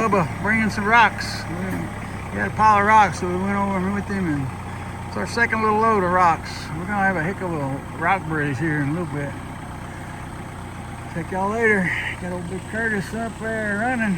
Bubba bringing some rocks. He had a pile of rocks, so we went over with him, and it's our second little load of rocks. We're gonna have a heck of a rock bridge here in a little bit. Check y'all later. Got old Big Curtis up there running.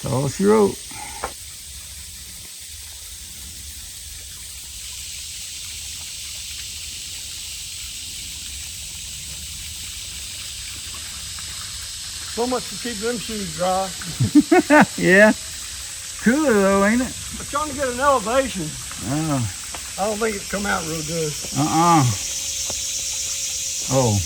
That's all she wrote. So much to keep them shoes dry. Yeah. Cooler though, ain't it? But trying to get an elevation, Oh. I don't think it'd come out real good. Oh.